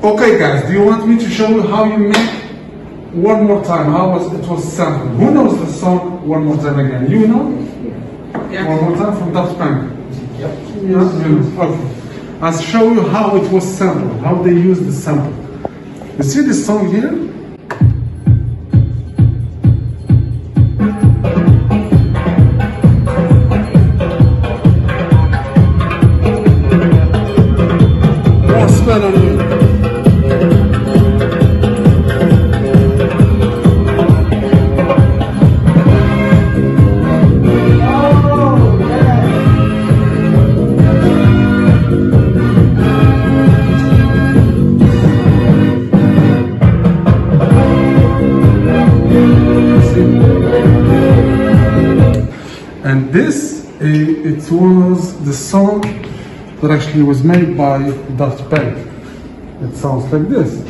Okay guys, do you want me to show you how you make one more time, how it was sampled? Who knows the song One More Time Again? You know? Yeah. One More Time from Daft Punk? Yep. Yes. Okay. I'll show you how it was sampled, how they used the sample. You see this song here? More spell on you. And this, it was the song that actually was made by Daft Punk. It sounds like this.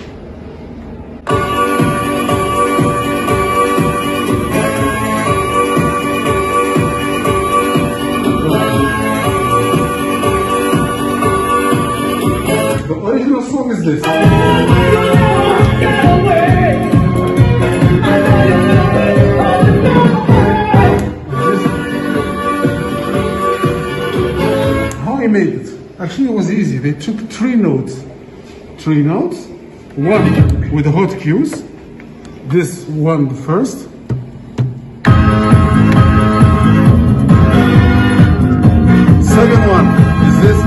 The original song is this. Made it. Actually, it was easy. They took three notes, one with the hot cues, this one first, second one is this,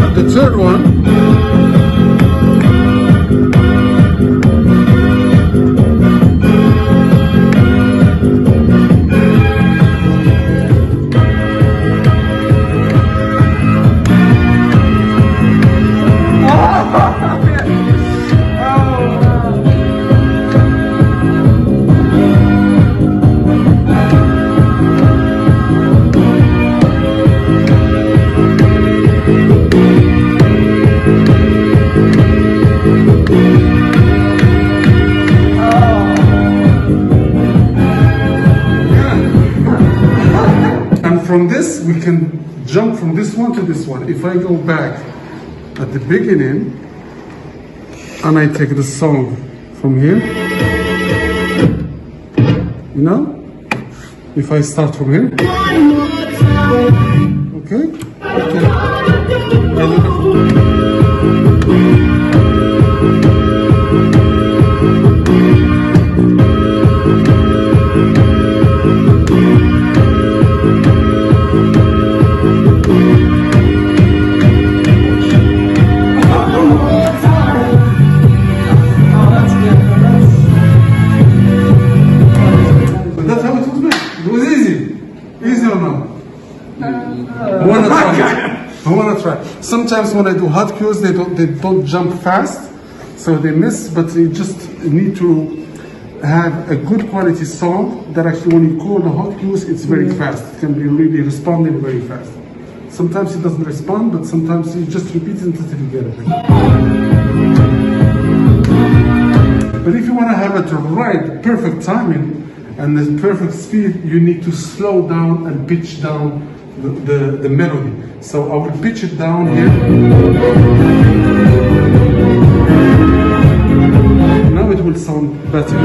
and the third one from this, we can jump from this one to this one. If I go back at the beginning and I take the song from here, you know, if I start from here, okay, I wanna try. Sometimes when I do hot cues, they don't jump fast, so they miss. But you just need to have a good quality song that actually, when you call the hot cues, it's very fast. It can be really responding very fast. Sometimes it doesn't respond, but sometimes you just repeat it until you get it. But if you want to have it right, perfect timing and the perfect speed, you need to slow down and pitch down the melody. So I will pitch it down here. Now it will sound better.